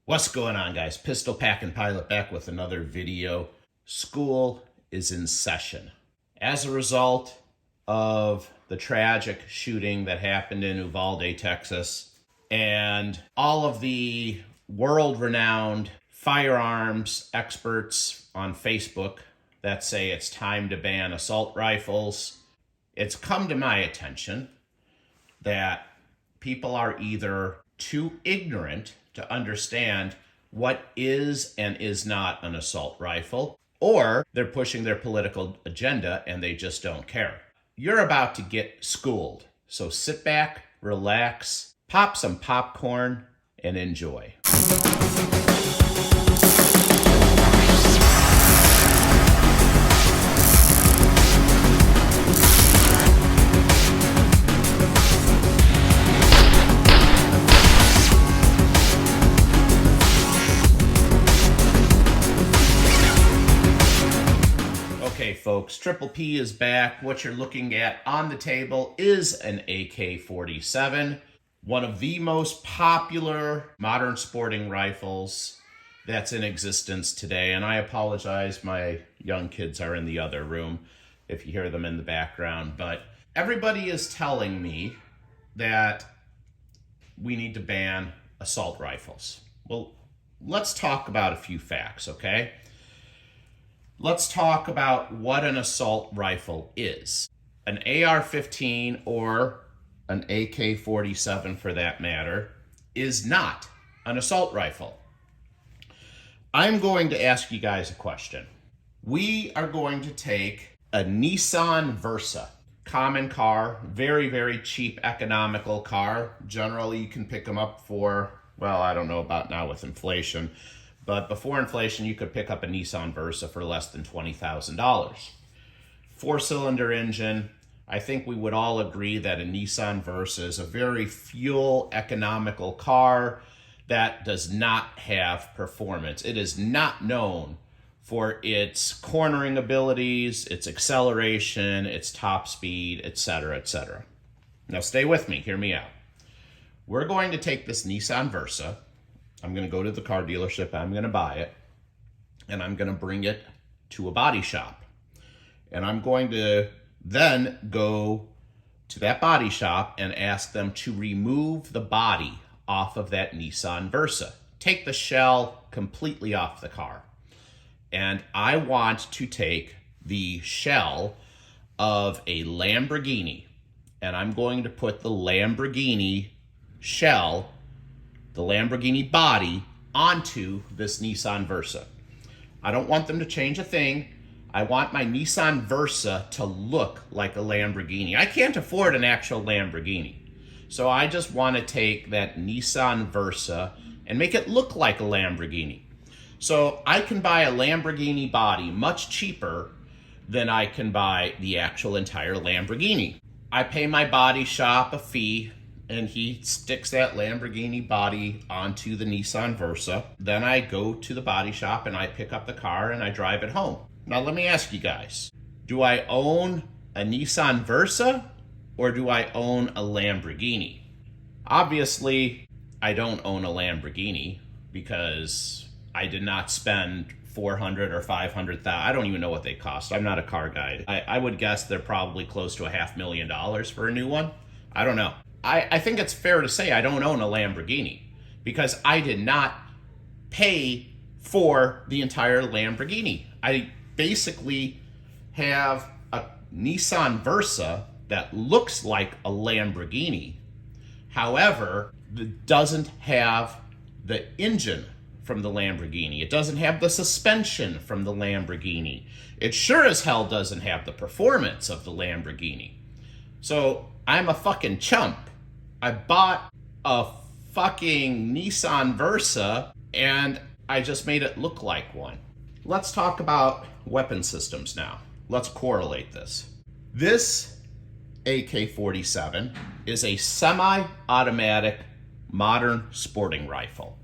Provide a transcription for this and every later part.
What's going on, guys? Pistol Packing Pilot back with another video. School is in session. As a result of the tragic shooting that happened in Uvalde, Texas, and all of the world-renowned firearms experts on Facebook that say it's time to ban assault rifles, it's come to my attention that people are either too ignorant to understand what is and is not an assault rifle, or they're pushing their political agenda and they just don't care. You're about to get schooled, so sit back, relax, pop some popcorn, and enjoy. Okay, folks, Triple P is back. What you're looking at on the table is an AK-47, one of the most popular modern sporting rifles that's in existence today. And I apologize, my young kids are in the other room if you hear them in the background. But everybody is telling me that we need to ban assault rifles. Well, let's talk about a few facts, okay? Let's talk about what an assault rifle is. An AR-15 or an AK-47 for that matter is not an assault rifle. I'm going to ask you guys a question. We are going to take a Nissan Versa, common car, very, very cheap, economical car. Generally, you can pick them up for, well, I don't know about now with inflation, but before inflation, you could pick up a Nissan Versa for less than $20,000. Four-cylinder engine. I think we would all agree that a Nissan Versa is a very fuel economical car that does not have performance. It is not known for its cornering abilities, its acceleration, its top speed, etc., etc. Now stay with me, hear me out. We're going to take this Nissan Versa. I'm going to go to the car dealership, I'm going to buy it, and I'm going to bring it to a body shop. And I'm going to then go to that body shop and ask them to remove the body off of that Nissan Versa. Take the shell completely off the car. And I want to take the shell of a Lamborghini, and I'm going to put the Lamborghini shell, the Lamborghini body, onto this Nissan Versa. I don't want them to change a thing. I want my Nissan Versa to look like a Lamborghini. I can't afford an actual Lamborghini. So I just want to take that Nissan Versa and make it look like a Lamborghini. So I can buy a Lamborghini body much cheaper than I can buy the actual entire Lamborghini. I pay my body shop a fee, and he sticks that Lamborghini body onto the Nissan Versa. Then I go to the body shop and I pick up the car and I drive it home. Now let me ask you guys, do I own a Nissan Versa or do I own a Lamborghini? Obviously, I don't own a Lamborghini because I did not spend $400,000 or $500,000. I don't even know what they cost. I'm not a car guy. I would guess they're probably close to $500,000 for a new one. I don't know. I think it's fair to say I don't own a Lamborghini because I did not pay for the entire Lamborghini. I basically have a Nissan Versa that looks like a Lamborghini. However, it doesn't have the engine from the Lamborghini. It doesn't have the suspension from the Lamborghini. It sure as hell doesn't have the performance of the Lamborghini. So I'm a fucking chump. I bought a fucking Nissan Versa and I just made it look like one. Let's talk about weapon systems now. Let's correlate this. This AK-47 is a semi-automatic modern sporting rifle.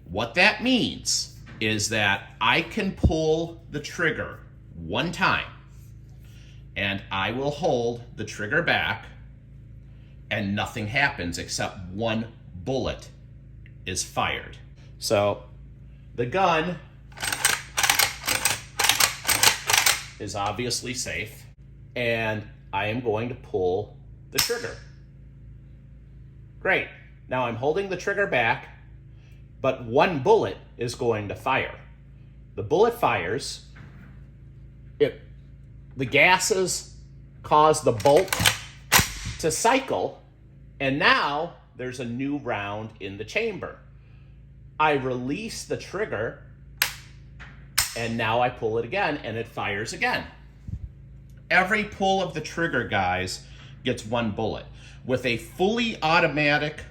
What that means is that I can pull the trigger one time and I will hold the trigger back and nothing happens except one bullet is fired. So the gun is obviously safe, and I am going to pull the trigger. Great. Now I'm holding the trigger back, but one bullet is going to fire. The bullet fires, the gases cause the bolt to cycle, and now there's a new round in the chamber. I release the trigger, and now I pull it again, and it fires again. Every pull of the trigger, guys, gets one bullet. With a fully automatic,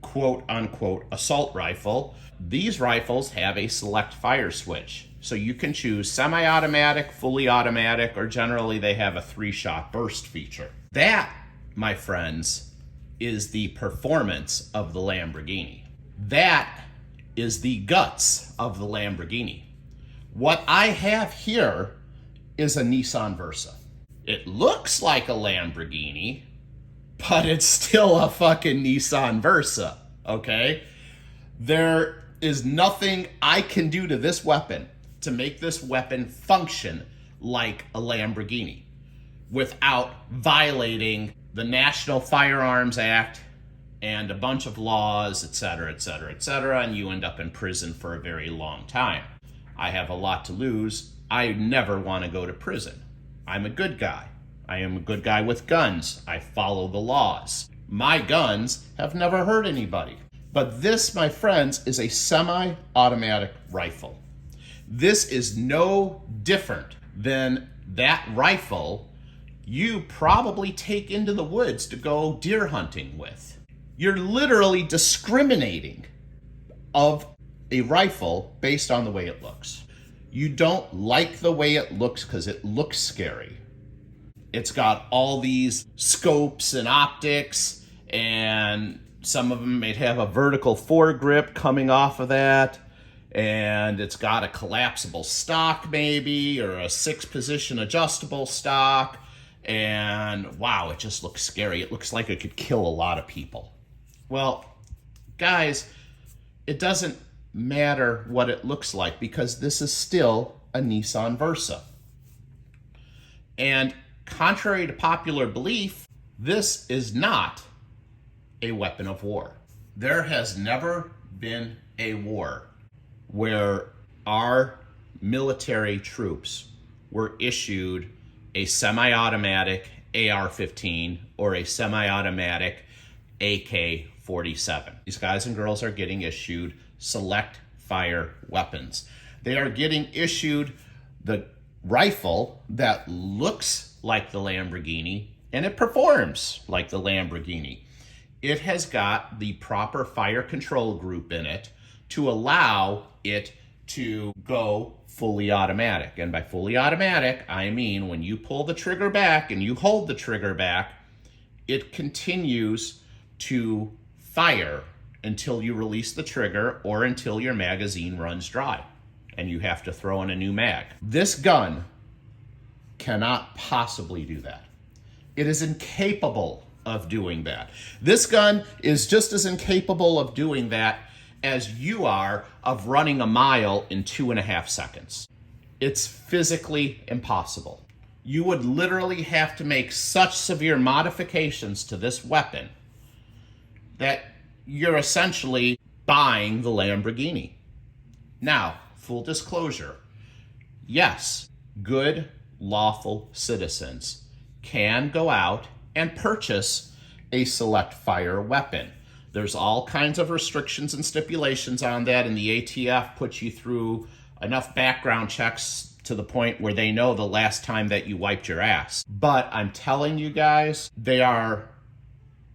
quote-unquote, assault rifle, these rifles have a select fire switch. So you can choose semi-automatic, fully automatic, or generally they have a 3-shot burst feature. That, my friends, is the performance of the Lamborghini. That is the guts of the Lamborghini. What I have here is a Nissan Versa. It looks like a Lamborghini, but it's still a fucking Nissan Versa, okay? There is nothing I can do to this weapon to make this weapon function like a Lamborghini without violating the National Firearms Act and a bunch of laws, etc., etc., etc., and you end up in prison for a very long time. I have a lot to lose. I never want to go to prison. I'm a good guy. I am a good guy with guns. I follow the laws. My guns have never hurt anybody. But this, my friends, is a semi-automatic rifle. This is no different than that rifle you probably take into the woods to go deer hunting with. You're literally discriminating of a rifle based on the way it looks. You don't like the way it looks because it looks scary. It's got all these scopes and optics, and some of them may have a vertical foregrip coming off of that, and it's got a collapsible stock maybe, or a 6-position adjustable stock, and wow, it just looks scary. It looks like it could kill a lot of people. Well, guys, it doesn't matter what it looks like because this is still a Nissan Versa. And contrary to popular belief, this is not a weapon of war. There has never been a war where our military troops were issued a semi-automatic AR-15 or a semi-automatic AK-47. These guys and girls are getting issued select fire weapons. They are getting issued the rifle that looks like the Lamborghini and it performs like the Lamborghini. It has got the proper fire control group in it to allow it to go fully automatic. And by fully automatic, I mean when you pull the trigger back and you hold the trigger back, it continues to fire until you release the trigger or until your magazine runs dry and you have to throw in a new mag. This gun cannot possibly do that. It is incapable of doing that. This gun is just as incapable of doing that as you are of running a mile in 2.5 seconds. It's physically impossible. You would literally have to make such severe modifications to this weapon that you're essentially buying the Lamborghini. Now, full disclosure, yes, good, lawful citizens can go out and purchase a select fire weapon. There's all kinds of restrictions and stipulations on that, and the ATF puts you through enough background checks to the point where they know the last time that you wiped your ass. But I'm telling you guys, they are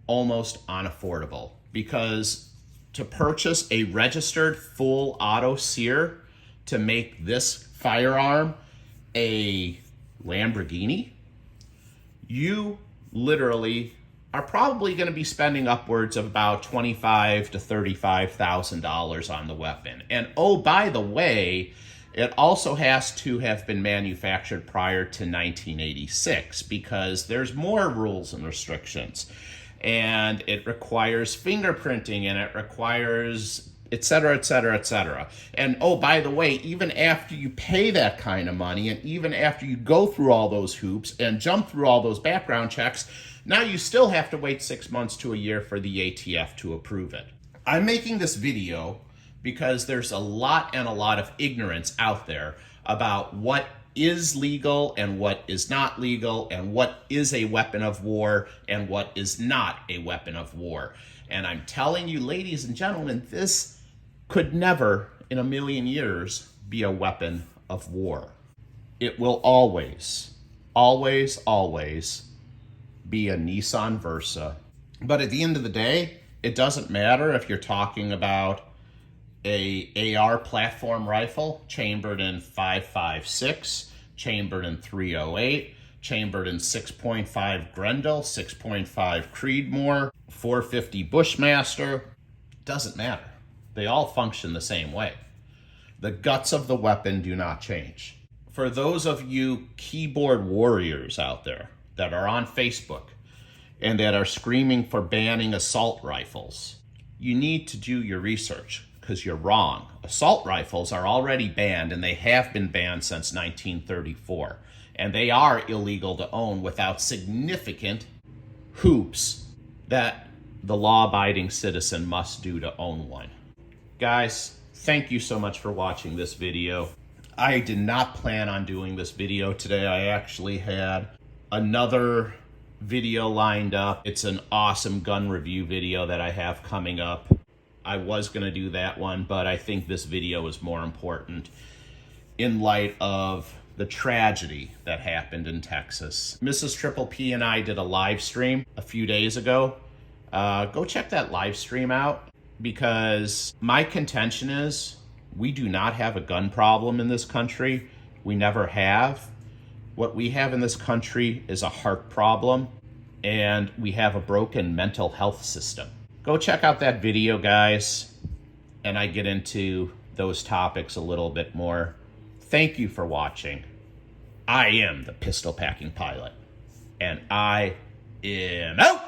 almost unaffordable, because to purchase a registered full auto sear to make this firearm a Lamborghini, you literally are probably going to be spending upwards of about $25,000 to $35,000 on the weapon. And oh, by the way, it also has to have been manufactured prior to 1986 because there's more rules and restrictions. And it requires fingerprinting, and it requires etc., etc., etc. And oh, by the way, even after you pay that kind of money, and even after you go through all those hoops and jump through all those background checks, now you still have to wait 6 months to a year for the ATF to approve it. I'm making this video because there's a lot of ignorance out there about what is legal and what is not legal, and what is a weapon of war and what is not a weapon of war. And I'm telling you, ladies and gentlemen, this could never in a million years be a weapon of war. It will always, always, always be a Nissan Versa. But at the end of the day, it doesn't matter if you're talking about a AR platform rifle chambered in 5.56, chambered in 308, chambered in 6.5 Grendel, 6.5 Creedmoor, 450 Bushmaster. Doesn't matter. They all function the same way. The guts of the weapon do not change. For those of you keyboard warriors out there that are on Facebook and that are screaming for banning assault rifles, you need to do your research, because you're wrong. Assault rifles are already banned, and they have been banned since 1934. And they are illegal to own without significant hoops that the law-abiding citizen must do to own one. Guys, thank you so much for watching this video. I did not plan on doing this video today. I actually had another video lined up. It's an awesome gun review video that I have coming up. I was going to do that one, but I think this video is more important in light of the tragedy that happened in Texas. Mrs. Triple P and I did a live stream a few days ago. Go check that live stream out, because my contention is we do not have a gun problem in this country. We never have. What we have in this country is a heart problem, and we have a broken mental health system. Go check out that video, guys, and I get into those topics a little bit more. Thank you for watching. I am the pistol packing pilot, and I am out.